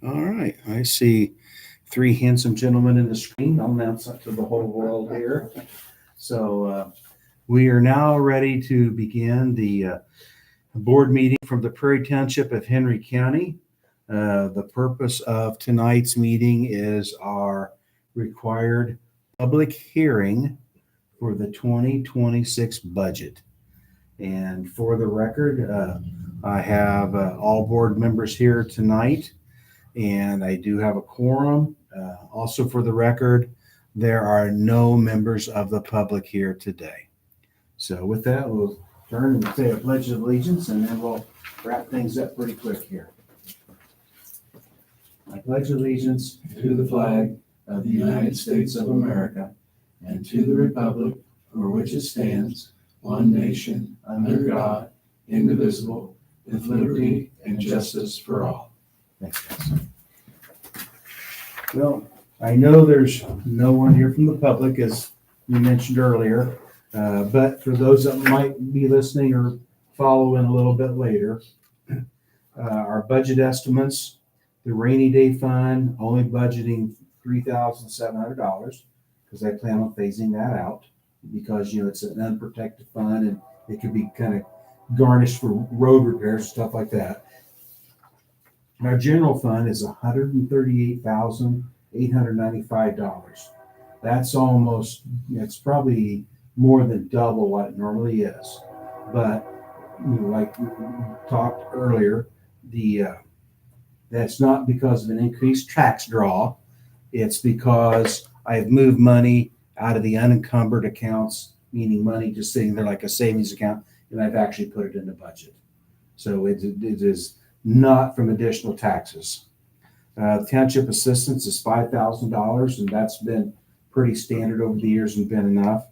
All right, I see three handsome gentlemen in the screen. I'll announce that to the whole world here. So we are now ready to begin the board meeting from the Prairie Township of Henry County. The purpose of tonight's meeting is our required public hearing for the 2026 budget. And for the record, I have all board members here tonight. And I do have a quorum. Also for the record, there are no members of the public here today. So with that, we'll turn and say a pledge of allegiance, and then we'll wrap things up pretty quick here. I pledge allegiance to the flag of the United States of America and to the republic for which it stands, one nation, under God, indivisible, with liberty and justice for all. Thanks, guys. Well, I know there's no one here from the public, as you mentioned earlier, but for those that might be listening or following a little bit later, our budget estimates, the rainy day fund, only budgeting $3,700 because I plan on phasing that out because, it's an unprotected fund and it could be kind of garnished for road repairs and stuff like that. Our general fund is $138,895. That's it's probably more than double what it normally is. But like we talked earlier, that's not because of an increased tax draw. It's because I've moved money out of the unencumbered accounts, meaning money just sitting there like a savings account, and I've actually put it in the budget. So it is not from additional taxes. Township assistance is $5,000, and that's been pretty standard over the years and been enough.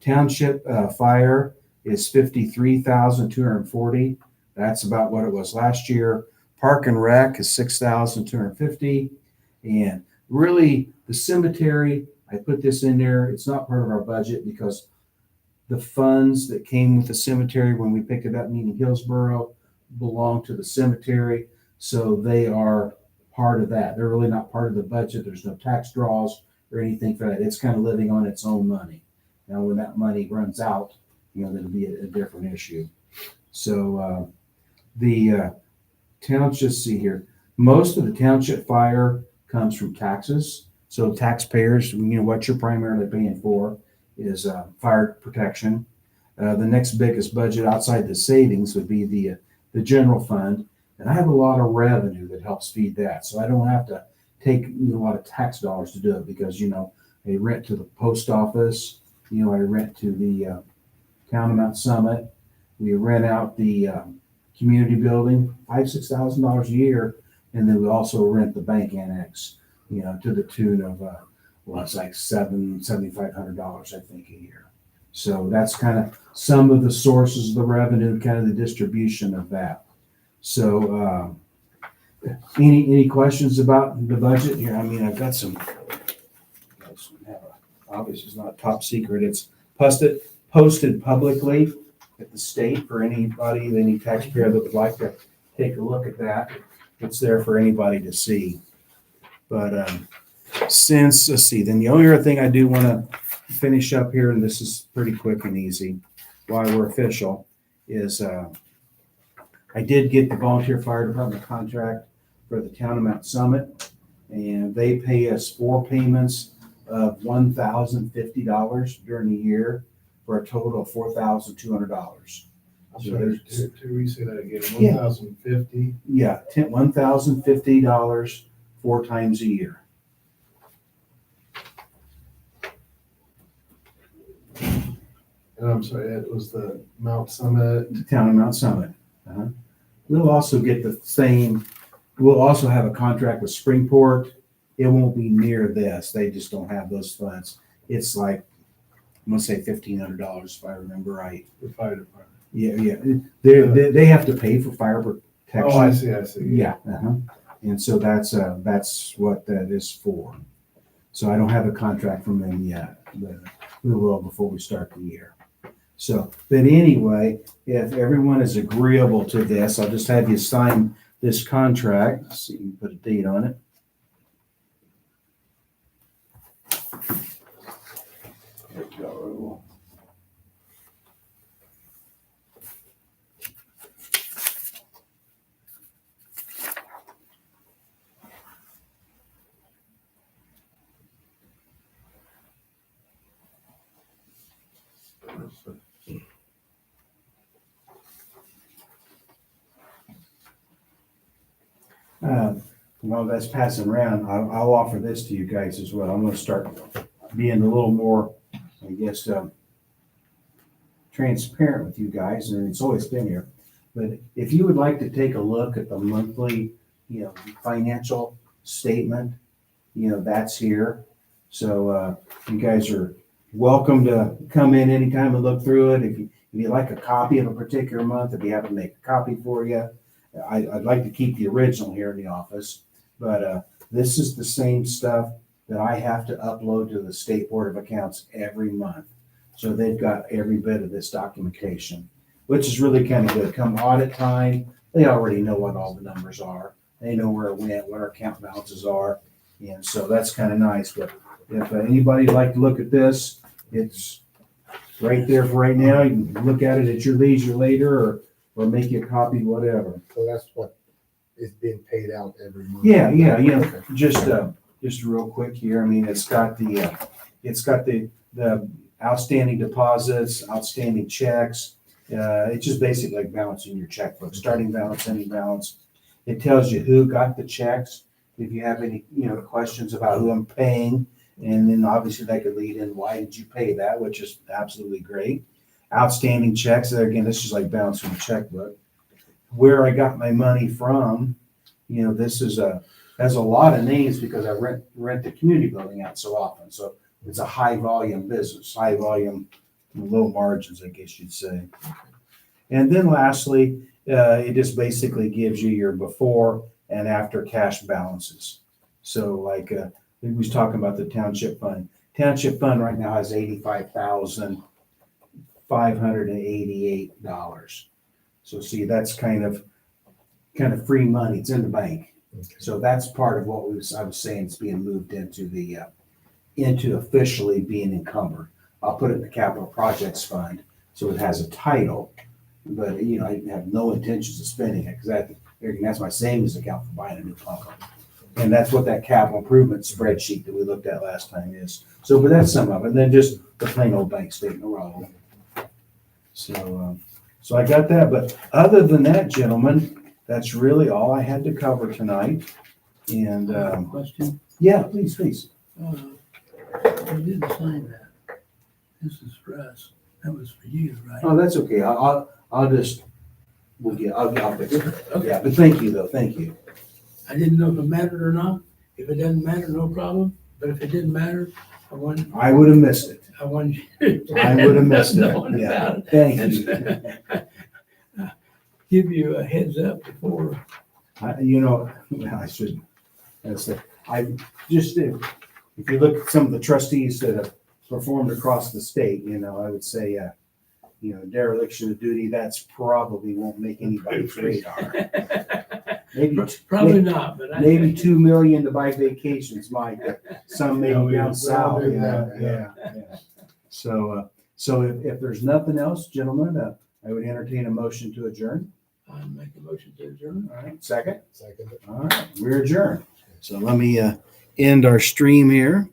Township fire is $53,240. That's about what it was last year. Park and Rec is $6,250. And really, the cemetery, I put this in there. It's not part of our budget because the funds that came with the cemetery when we picked it up, meaning Hillsborough, belong to the cemetery, so they are part of that. They're really not part of the budget. There's no tax draws or anything for that. It's kind of living on its own money. Now, when that money runs out, that'll be a different issue. So the township, see here, most of the township fire comes from taxes. So taxpayers, what you're primarily paying for is fire protection. The next biggest budget outside the savings would be the general fund, and I have a lot of revenue that helps feed that. So I don't have to take a lot of tax dollars to do it because, I rent to the post office, I rent to the town of Mount Summit. We rent out the community building, $5,000-6,000 a year, and then we also rent the bank annex, to the tune of it's like $7,500, I think, a year. So that's kind of some of the sources of the revenue, kind of the distribution of that. So any questions about the budget here? I've got some, obviously it's not top secret. It's posted publicly at the state for anybody, any taxpayer that would like to take a look at that. It's there for anybody to see. But let's see, then the only other thing I do want to finish up here, and this is pretty quick and easy, why we're official, is I did get the volunteer fire department contract for the town of Mount Summit, and they pay us 4 payments of $1,050 during the year for a total of $4,200. So there's to re-say that again, Yeah. 1,050. Yeah, $1,050 4 times a year. And I'm sorry, it was the Mount Summit. The town of Mount Summit. We'll also get we'll also have a contract with Springport. It won't be near this. They just don't have those funds. It's like, I'm gonna say $1,500 if I remember right. The fire department. Yeah. They have to pay for fire protection. Oh, I see. Yeah. And so that's what that is for. So I don't have a contract from them yet, but we will before we start the year. So, but anyway, if everyone is agreeable to this, I'll just have you sign this contract. Let's see, you can put a date on it. There we go. While that's passing around, I'll offer this to you guys as well. I'm going to start being a little more, I guess, transparent with you guys, and it's always been here. But if you would like to take a look at the monthly, financial statement, that's here. So you guys are welcome to come in anytime and look through it. If you like a copy of a particular month, if you have to make a copy for you, I'd like to keep the original here in the office. But this is the same stuff that I have to upload to the State Board of Accounts every month. So they've got every bit of this documentation, which is really kind of good. Come audit time, they already know what all the numbers are. They know where it went, what our account balances are. And so that's kind of nice. But if anybody'd like to look at this, it's right there for right now. You can look at it at your leisure later or make you a copy, whatever. So that's what is being paid out every month. Yeah, Okay. just real quick here. I mean, it's got the outstanding deposits, outstanding checks. It's just basically like balancing your checkbook, starting balance, ending balance. It tells you who got the checks. If you have any, questions about who I'm paying, and then obviously that could lead in, why did you pay that, which is absolutely great. Outstanding checks, there again, this is like balancing a checkbook. Where I got my money from, this has a lot of names because I rent the community building out so often. So it's a high volume business, high volume, low margins, I guess you'd say. And then lastly, it just basically gives you your before and after cash balances. So like we was talking about the township fund. Township fund right now has $85,588. So see, that's kind of free money. It's in the bank. Okay. So that's part of what I was saying. It's being moved into into officially being encumbered. I'll put it in the capital projects fund, so it has a title. But I have no intentions of spending it because that's my savings account for buying a new pumper. And that's what that capital improvement spreadsheet that we looked at last time is. So, but that's some of it. And then just the plain old bank statement around it. So I got that. But other than that, gentlemen, that's really all I had to cover tonight. And Question? yeah, please. I didn't sign that. This is for us. That was for you, right? Oh, that's okay. I'll fix it. Yeah, but thank you though. Thank you. I didn't know if it mattered or not. If it doesn't matter, no problem. But if it didn't matter, I wanted I would have missed it. you. I would have missed it. Knowing Yeah. about it. Thank you. Give you a heads up before. I should. If you look at some of the trustees that have performed across the state, I would say, dereliction of duty, that's probably won't make anybody's radar. Probably not, but Maybe 2 million to buy vacations might, but some maybe Yeah, down we'll south. do that, Yeah. So if there's nothing else, gentlemen, I would entertain a motion to adjourn. I make a motion to adjourn. All right, second. Second. All right, we're adjourned. So let me end our stream here.